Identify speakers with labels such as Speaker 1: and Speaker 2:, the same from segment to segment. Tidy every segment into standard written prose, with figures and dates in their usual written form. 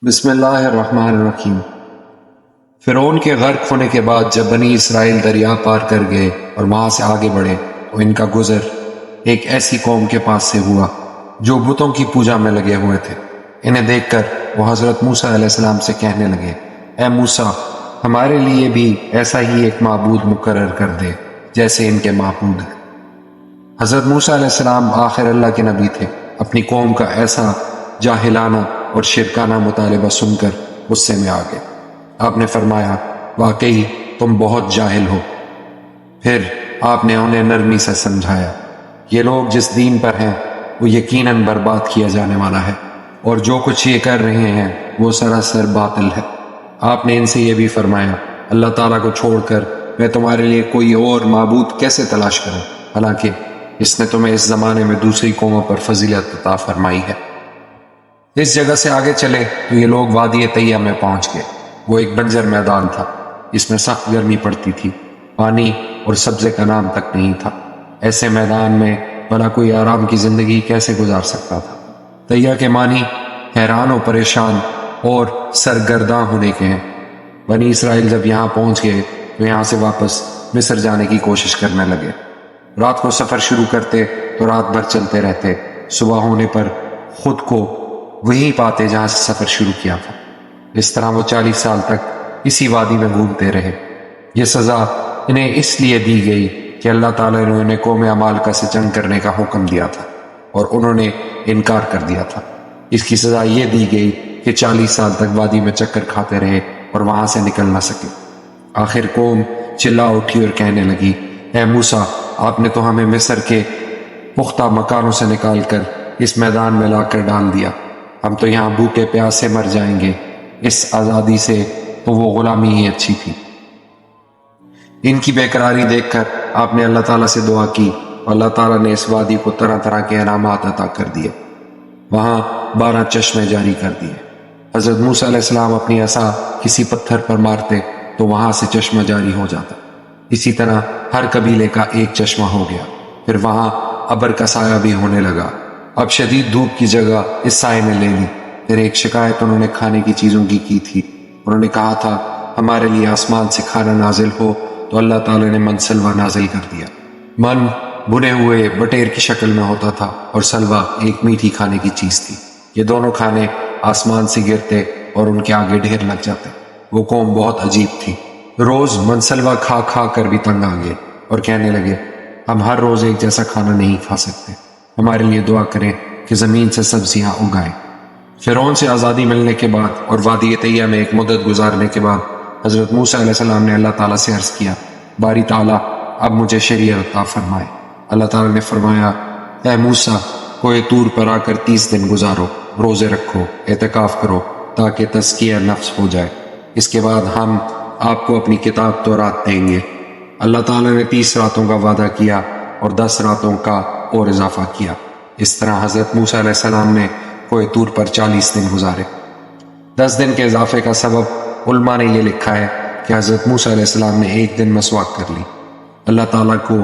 Speaker 1: بسم اللہ الرحمن الرحیم۔ فرعون کے غرق ہونے کے بعد جب بنی اسرائیل دریا پار کر گئے اور وہاں سے آگے بڑھے تو ان کا گزر ایک ایسی قوم کے پاس سے ہوا جو بتوں کی پوجا میں لگے ہوئے تھے۔ انہیں دیکھ کر وہ حضرت موسیٰ علیہ السلام سے کہنے لگے، اے موسیٰ، ہمارے لیے بھی ایسا ہی ایک معبود مقرر کر دے جیسے ان کے معبود ہیں۔ حضرت موسیٰ علیہ السلام آخر اللہ کے نبی تھے۔ اپنی قوم کا ایسا جاہلانہ اور شرکانہ مطالبہ سن کر غصے میں آ گئے۔ آپ نے فرمایا، واقعی تم بہت جاہل ہو۔ پھر آپ نے انہیں نرمی سے سمجھایا، یہ لوگ جس دین پر ہیں وہ یقیناً برباد کیا جانے والا ہے، اور جو کچھ یہ کر رہے ہیں وہ سراسر باطل ہے۔ آپ نے ان سے یہ بھی فرمایا، اللہ تعالیٰ کو چھوڑ کر میں تمہارے لیے کوئی اور معبود کیسے تلاش کروں، حالانکہ اس نے تمہیں اس زمانے میں دوسری قوموں پر فضیلت عطا فرمائی ہے۔ اس جگہ سے آگے چلے تو یہ لوگ وادی طیہ میں پہنچ گئے۔ وہ ایک بنجر میدان تھا، اس میں سخت گرمی پڑتی تھی، پانی اور سبزے کا نام تک نہیں تھا۔ ایسے میدان میں بھلا کوئی آرام کی زندگی کیسے گزار سکتا تھا؟ طیہ کے معنی حیران و پریشان اور سرگرداں ہونے کے ہیں۔ بنی اسرائیل جب یہاں پہنچ گئے تو یہاں سے واپس مصر جانے کی کوشش کرنے لگے۔ رات کو سفر شروع کرتے تو رات بھر چلتے رہتے، صبح ہونے پر خود کو وہی پاتے جہاں سے سفر شروع کیا تھا۔ اس طرح وہ 40 سال تک اسی وادی میں گھومتے رہے۔ یہ سزا انہیں اس لیے دی گئی کہ اللہ تعالیٰ نے انہیں قوم عمالقہ سے جنگ کرنے کا حکم دیا تھا اور انہوں نے انکار کر دیا تھا۔ اس کی سزا یہ دی گئی کہ 40 سال تک وادی میں چکر کھاتے رہے اور وہاں سے نکل نہ سکے۔ آخر قوم چلا اٹھی اور کہنے لگی، اے موسیٰ، آپ نے تو ہمیں مصر کے پختہ مکانوں سے نکال کر اس میدان میں لا کر ڈال دیا، ہم تو یہاں بھوکے پیاسے مر جائیں گے۔ اس آزادی سے تو وہ غلامی ہی اچھی تھی۔ ان کی بے قراری دیکھ کر آپ نے اللہ تعالیٰ سے دعا کی اور اللہ تعالیٰ نے اس وادی کو طرح طرح کے انعامات عطا کر دیے۔ وہاں 12 چشمے جاری کر دیے۔ حضرت موسیٰ علیہ السلام اپنی عصا کسی پتھر پر مارتے تو وہاں سے چشمہ جاری ہو جاتا۔ اسی طرح ہر قبیلے کا ایک چشمہ ہو گیا۔ پھر وہاں ابر کا سایہ بھی ہونے لگا۔ اب شدید دھوپ کی جگہ اس سائے نے لے لی۔ پھر ایک شکایت انہوں نے کھانے کی چیزوں کی تھی۔ انہوں نے کہا تھا، ہمارے لیے آسمان سے کھانا نازل ہو، تو اللہ تعالیٰ نے من سلوہ نازل کر دیا۔ من بنے ہوئے بٹیر کی شکل میں ہوتا تھا اور سلوہ ایک میٹھی کھانے کی چیز تھی۔ یہ دونوں کھانے آسمان سے گرتے اور ان کے آگے ڈھیر لگ جاتے۔ وہ قوم بہت عجیب تھی۔ روز من سلوہ کھا کھا کر بھی تنگ آ گئے اور کہنے لگے، ہم ہر روز ایک جیسا کھانا نہیں کھا سکتے، ہمارے لیے دعا کریں کہ زمین سے سبزیاں اگائیں۔ فرعون سے آزادی ملنے کے بعد اور وادی طیہ میں ایک مدت گزارنے کے بعد حضرت موسیٰ علیہ السلام نے اللہ تعالیٰ سے عرض کیا، باری تعالیٰ اب مجھے شریعت عطا فرمائے۔ اللہ تعالیٰ نے فرمایا، اے موسیٰ، کوہ طور پر آ کر 30 دن گزارو، روزے رکھو، اعتکاف کرو تاکہ تزکیہ نفس ہو جائے۔ اس کے بعد ہم آپ کو اپنی کتاب تورات دیں گے۔ اللہ تعالیٰ نے 30 راتوں کا وعدہ کیا اور 10 راتوں کا اور اضافہ کیا۔ اس طرح حضرت موسیٰ علیہ السلام نے کوہ طور پر 40 دن گزارے۔ 10 دن کے اضافے کا سبب علماء نے یہ لکھا ہے کہ حضرت موسیٰ علیہ السلام نے ایک دن مسواک کر لی۔ اللہ تعالیٰ کو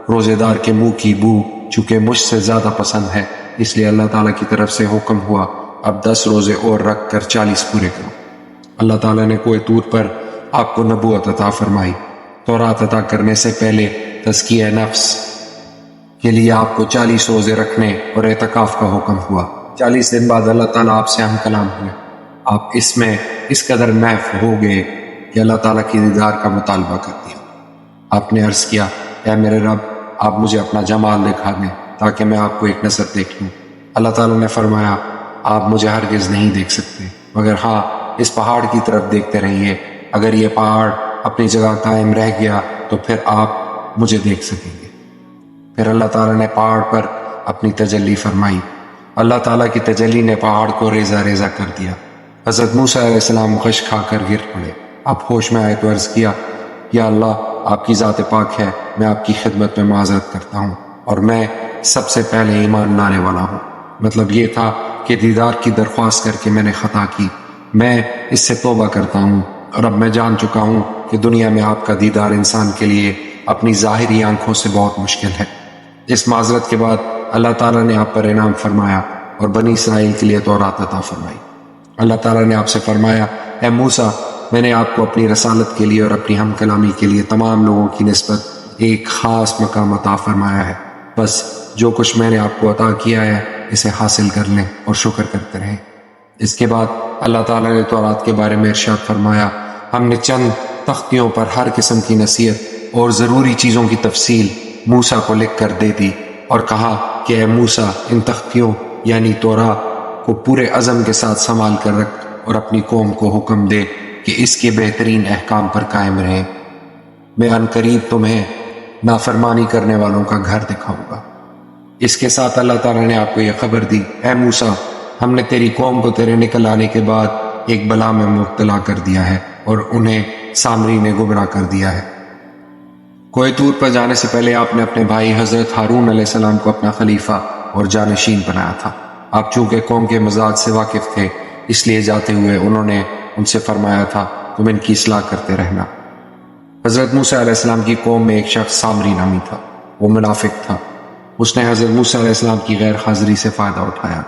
Speaker 1: روزے دار کے منہ کی بو چونکہ مجھ سے زیادہ پسند ہے، اس لیے اللہ تعالیٰ کی طرف سے حکم ہوا، اب 10 روزے اور رکھ کر 40 پورے کرو۔ اللہ تعالیٰ نے کوہ طور پر آپ کو نبوت عطا فرمائی۔ تورات عطا کرنے سے پہلے تزکیہ نفس کے لیے آپ کو 40 روزے رکھنے اور اعتکاف کا حکم ہوا۔ 40 دن بعد اللہ تعالیٰ آپ سے ہم کلام ہوئے۔ آپ اس میں اس قدر محو ہو گئے کہ اللہ تعالیٰ کی دیدار کا مطالبہ کر دیا۔ آپ نے عرض کیا، اے میرے رب، آپ مجھے اپنا جمال دکھا دیں تاکہ میں آپ کو ایک نظر دیکھ لوں۔ اللہ تعالیٰ نے فرمایا، آپ مجھے ہرگز نہیں دیکھ سکتے، مگر ہاں اس پہاڑ کی طرف دیکھتے رہیے، اگر یہ پہاڑ اپنی جگہ قائم رہ گیا تو پھر آپ مجھے دیکھ سکیں گے۔ پھر اللہ تعالیٰ نے پہاڑ پر اپنی تجلی فرمائی۔ اللہ تعالیٰ کی تجلی نے پہاڑ کو ریزہ ریزہ کر دیا۔ حضرت موسیٰ علیہ السلام غش کھا کر گر پڑے۔ آپ ہوش میں آئے تو عرض کیا، یا اللہ، آپ کی ذات پاک ہے، میں آپ کی خدمت میں معذرت کرتا ہوں اور میں سب سے پہلے ایمان لانے والا ہوں۔ مطلب یہ تھا کہ دیدار کی درخواست کر کے میں نے خطا کی، میں اس سے توبہ کرتا ہوں، اور اب میں جان چکا ہوں کہ دنیا میں آپ کا دیدار انسان کے لیے اپنی ظاہری آنکھوں سے بہت مشکل ہے۔ اس معذرت کے بعد اللہ تعالیٰ نے آپ پر انعام فرمایا اور بنی اسرائیل کے لیے تورات عطا فرمائی۔ اللہ تعالیٰ نے آپ سے فرمایا، اے موسیٰ، میں نے آپ کو اپنی رسالت کے لیے اور اپنی ہم کلامی کے لیے تمام لوگوں کی نسبت ایک خاص مقام عطا فرمایا ہے، بس جو کچھ میں نے آپ کو عطا کیا ہے اسے حاصل کر لیں اور شکر کرتے رہیں۔ اس کے بعد اللہ تعالیٰ نے تورات کے بارے میں ارشاد فرمایا، ہم نے چند تختیوں پر ہر قسم کی نصیحت اور ضروری چیزوں کی تفصیل موسیٰ کو لکھ کر دے دی اور کہا کہ اے موسیٰ، ان تختیوں یعنی تورات کو پورے عزم کے ساتھ سنبھال کر رکھ اور اپنی قوم کو حکم دے کہ اس کے بہترین احکام پر قائم رہیں۔ میں عنقریب تمہیں نافرمانی کرنے والوں کا گھر دکھاؤں گا۔ اس کے ساتھ اللہ تعالیٰ نے آپ کو یہ خبر دی، اے موسیٰ، ہم نے تیری قوم کو تیرے نکل آنے کے بعد ایک بلا میں مبتلا کر دیا ہے اور انہیں سامری نے گمراہ کر دیا ہے۔ کوہ طور پر جانے سے پہلے آپ نے اپنے بھائی حضرت ہارون علیہ السلام کو اپنا خلیفہ اور جانشین بنایا تھا۔ آپ چونکہ قوم کے مزاج سے واقف تھے، اس لیے جاتے ہوئے انہوں نے ان سے فرمایا تھا تم ان کی اصلاح کرتے رہنا۔ حضرت موسیٰ علیہ السلام کی قوم میں ایک شخص سامری نامی تھا، وہ منافق تھا۔ اس نے حضرت موسیٰ علیہ السلام کی غیر حاضری سے فائدہ اٹھایا۔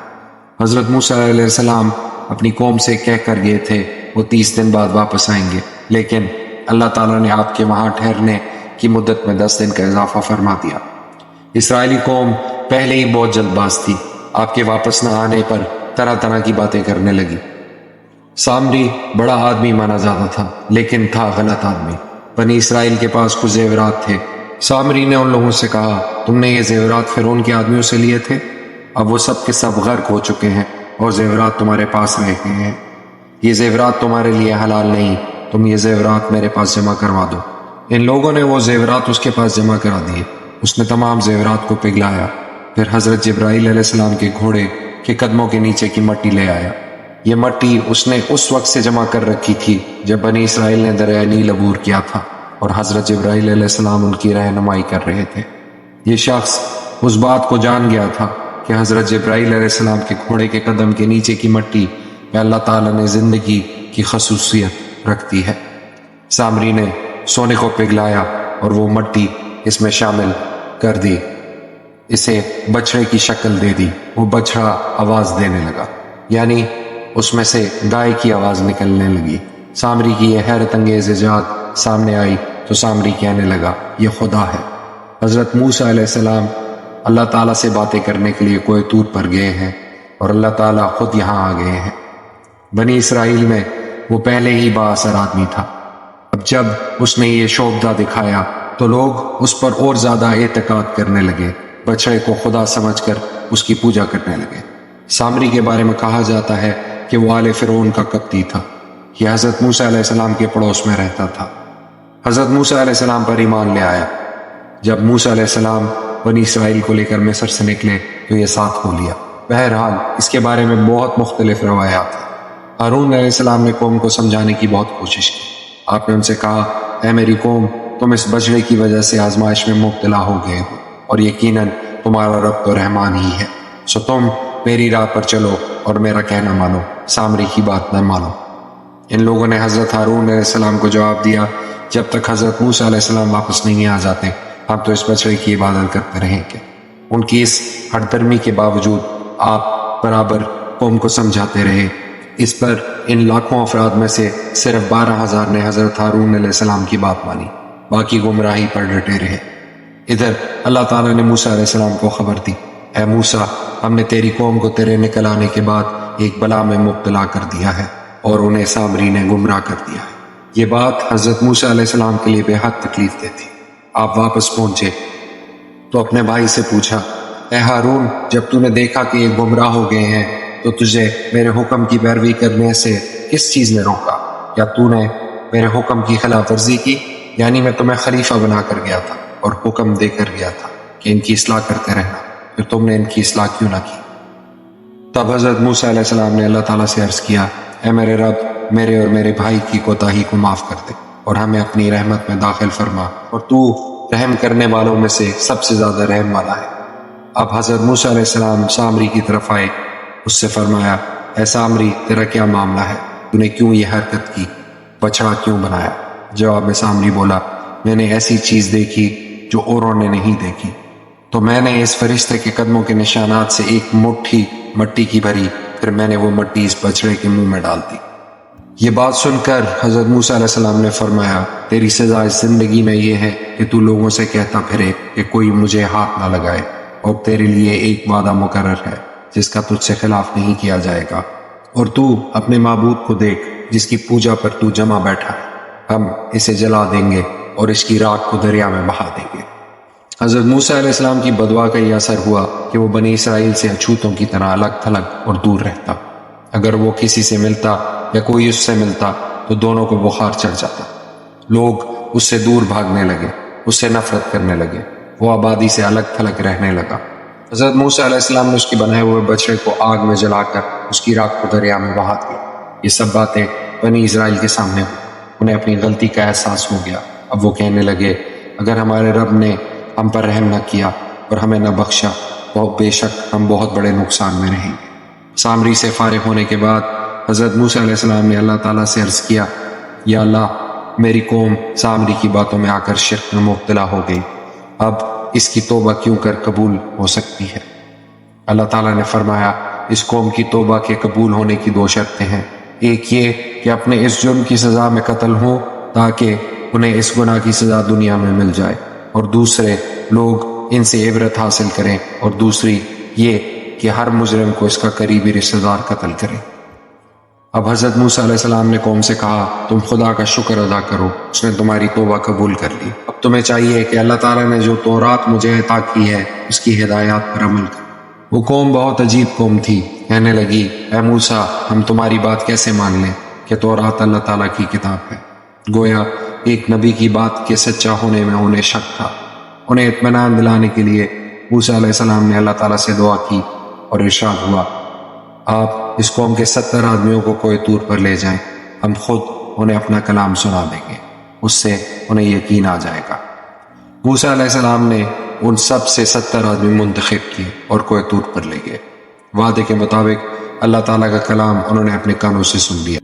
Speaker 1: حضرت موسیٰ علیہ السلام اپنی قوم سے کہہ کر گئے تھے وہ 30 دن بعد واپس آئیں گے، لیکن اللہ تعالیٰ نے آپ کے وہاں ٹھہرنے کی مدت میں 10 دن کا اضافہ فرما دیا۔ اسرائیلی قوم پہلے ہی بہت جلد باز تھی، آپ کے واپس نہ آنے پر طرح طرح کی باتیں کرنے لگی۔ سامری بڑا آدمی مانا جاتا تھا، لیکن تھا غلط آدمی۔ بنی اسرائیل کے پاس کچھ زیورات تھے۔ سامری نے ان لوگوں سے کہا، تم نے یہ زیورات فرعون کے آدمیوں سے لیے تھے؟ اب وہ سب کے سب غرق ہو چکے ہیں اور زیورات تمہارے پاس رہ گئے ہیں۔ یہ زیورات تمہارے لیے حلال نہیں، تم یہ زیورات میرے پاس جمع کروا دو۔ ان لوگوں نے وہ زیورات اس کے پاس جمع کرا دیے۔ اس نے تمام زیورات کو پگھلایا، پھر حضرت جبرائیل علیہ السلام کے گھوڑے کے قدموں کے نیچے کی مٹی لے آیا۔ یہ مٹی اس نے اس وقت سے جمع کر رکھی تھی جب بنی اسرائیل نے دریائے نیل عبور کیا تھا اور حضرت جبرائیل علیہ السلام ان کی رہنمائی کر رہے تھے۔ یہ شخص اس بات کو جان گیا تھا کہ حضرت جبرائیل علیہ السلام کے گھوڑے کے قدم کے نیچے کی مٹی میں اللہ تعالیٰ نے زندگی کی خصوصیت رکھتی ہے۔ سامری نے سونے کو پگھلایا اور وہ مٹی اس میں شامل کر دی، اسے بچڑے کی شکل دے دی۔ وہ بچڑا آواز دینے لگا، یعنی اس میں سے گائے کی آواز نکلنے لگی۔ سامری کی یہ حیرت انگیز ایجاد سامنے آئی تو سامری کہنے لگا، یہ خدا ہے۔ حضرت موسیٰ علیہ السلام اللہ تعالیٰ سے باتیں کرنے کے لیے کوہ طور پر گئے ہیں اور اللہ تعالیٰ خود یہاں آ گئے ہیں۔ بنی اسرائیل میں وہ پہلے ہی با اثر آدمی تھا۔ اب جب اس نے یہ شعبدہ دکھایا تو لوگ اس پر اور زیادہ اعتقاد کرنے لگے، بچڑے کو خدا سمجھ کر اس کی پوجا کرنے لگے۔ سامری کے بارے میں کہا جاتا ہے کہ وہ آل فرعون کا قبطی تھا۔ یہ حضرت موسیٰ علیہ السلام کے پڑوس میں رہتا تھا۔ حضرت موسیٰ علیہ السلام پر ایمان لے آیا۔ جب موسیٰ علیہ السلام بنی اسرائیل کو لے کر مصر سے نکلے تو یہ ساتھ ہو لیا۔ بہرحال اس کے بارے میں بہت مختلف روایات ہیں۔ ہارون علیہ السلام نے قوم کو سمجھانے کی بہت کوشش کی۔ آپ نے ان سے کہا، اے میری قوم، تم اس بچڑے کی وجہ سے آزمائش میں مبتلا ہو گئے ہو اور یقیناً تمہارا رب تو رحمان ہی ہے، سو تم میری راہ پر چلو اور میرا کہنا مانو، سامری کی بات نہ مانو۔ ان لوگوں نے حضرت ہارون علیہ السلام کو جواب دیا، جب تک حضرت موسیٰ علیہ السلام واپس نہیں آ جاتے ہم تو اس بچڑے کی عبادت کرتے رہیں گے۔ ان کی اس ہٹ درمی کے باوجود آپ برابر قوم کو سمجھاتے رہے۔ اس پر ان لاکھوں افراد میں سے صرف 12,000 نے حضرت ہارون علیہ السلام کی بات مانی، باقی گمراہی پر ڈٹے رہے۔ ادھر اللہ تعالیٰ نے موسیٰ علیہ السلام کو خبر دی، اے موسیٰ، ہم نے تیری قوم کو تیرے نکل آنے کے بعد ایک بلا میں مبتلا کر دیا ہے اور انہیں سامری نے گمراہ کر دیا ہے۔ یہ بات حضرت موسیٰ علیہ السلام کے لیے بے حد تکلیف دہ تھی۔ آپ واپس پہنچے تو اپنے بھائی سے پوچھا، اے ہارون، جب تو نے دیکھا کہ یہ گمراہ ہو گئے ہیں تو تجھے میرے حکم کی پیروی کرنے سے کس چیز نے روکا؟ کیا تو نے میرے حکم کی خلاف ورزی کی؟ یعنی میں تمہیں خلیفہ بنا کر گیا تھا اور حکم دے کر گیا تھا کہ ان کی اصلاح کرتے رہنا، پھر تم نے ان کی اصلاح کیوں نہ کی؟ تب حضرت موسیٰ علیہ السلام نے اللہ تعالیٰ سے عرض کیا، اے میرے رب، میرے اور میرے بھائی کی کوتاہی کو معاف کر دے اور ہمیں اپنی رحمت میں داخل فرما، اور تو رحم کرنے والوں میں سے سب سے زیادہ رحم والا ہے۔ اب حضرت موسیٰ علیہ السلام سامری کی طرف آئے، اس سے فرمایا، اے سامری، تیرا کیا معاملہ ہے؟ تو نے کیوں یہ حرکت کی؟ بچڑا کیوں بنایا؟ جواب میں سامری بولا، میں نے ایسی چیز دیکھی جو اوروں نے نہیں دیکھی، تو میں نے اس فرشتے کے قدموں کے نشانات سے ایک مٹھی مٹی کی بھری پھر میں نے وہ مٹی اس بچڑے کے منہ میں ڈال دی۔ یہ بات سن کر حضرت موسیٰ علیہ السلام نے فرمایا، تیری سزا اس زندگی میں یہ ہے کہ تو لوگوں سے کہتا پھرے کہ کوئی مجھے ہاتھ نہ لگائے، اور تیرے لیے ایک وعدہ مقرر ہے جس کا تجھ سے خلاف نہیں کیا جائے گا، اور تو اپنے معبود کو دیکھ جس کی پوجا پر تو جمع بیٹھا ہے، ہم اسے جلا دیں گے اور اس کی راکھ کو دریا میں بہا دیں گے۔ حضرت موسیٰ علیہ السلام کی بدعا کا یہ اثر ہوا کہ وہ بنی اسرائیل سے اچھوتوں کی طرح الگ تھلگ اور دور رہتا۔ اگر وہ کسی سے ملتا یا کوئی اس سے ملتا تو دونوں کو بخار چڑھ جاتا۔ لوگ اس سے دور بھاگنے لگے، اس سے نفرت کرنے لگے، وہ آبادی سے الگ تھلگ رہنے لگا۔ حضرت موسیٰ علیہ السلام نے اس کی بنائے ہوئے بچڑے کو آگ میں جلا کر اس کی راکھ کو دریا میں بہا دی۔ یہ سب باتیں بنی اسرائیل کے سامنے ہوئی، انہیں اپنی غلطی کا احساس ہو گیا۔ اب وہ کہنے لگے، اگر ہمارے رب نے ہم پر رحم نہ کیا اور ہمیں نہ بخشا تو بے شک ہم بہت بڑے نقصان میں رہیں گے۔ سامری سے فارغ ہونے کے بعد حضرت موسیٰ علیہ السلام نے اللہ تعالیٰ سے عرض کیا، یا اللہ، میری قوم سامری کی باتوں میں آ کر شرک میں مبتلا ہو گئی، اب اس کی توبہ کیوں کر قبول ہو سکتی ہے؟ اللہ تعالیٰ نے فرمایا، اس قوم کی توبہ کے قبول ہونے کی دو شرطیں ہیں، ایک یہ کہ اپنے اس جرم کی سزا میں قتل ہوں تاکہ انہیں اس گناہ کی سزا دنیا میں مل جائے، اور دوسرے لوگ ان سے عبرت حاصل کریں، اور دوسری یہ کہ ہر مجرم کو اس کا قریبی رشتہ دار قتل کرے۔ اب حضرت موسیٰ علیہ السلام نے قوم سے کہا، تم خدا کا شکر ادا کرو، اس نے تمہاری توبہ قبول کر لی۔ اب تمہیں چاہیے کہ اللہ تعالیٰ نے جو تورات مجھے عطا کی ہے اس کی ہدایات پر عمل کرو۔ وہ قوم بہت عجیب قوم تھی، کہنے لگی، اے موسیٰ، ہم تمہاری بات کیسے مان لیں کہ تورات اللہ تعالیٰ کی کتاب ہے؟ گویا ایک نبی کی بات کے سچا ہونے میں انہیں شک تھا۔ انہیں اطمینان دلانے کے لیے موسیٰ علیہ السلام نے اللہ تعالیٰ سے دعا کی اور ارشاد ہوا، آپ اس قوم کے 70 آدمیوں کو کوہ طور پر لے جائیں، ہم خود انہیں اپنا کلام سنا دیں گے، اس سے انہیں یقین آ جائے گا۔ موسیٰ علیہ السلام نے ان سب سے 70 آدمی منتخب کیے اور کوہ طور پر لے گئے۔ وعدے کے مطابق اللہ تعالیٰ کا کلام انہوں نے اپنے کانوں سے سن لیا۔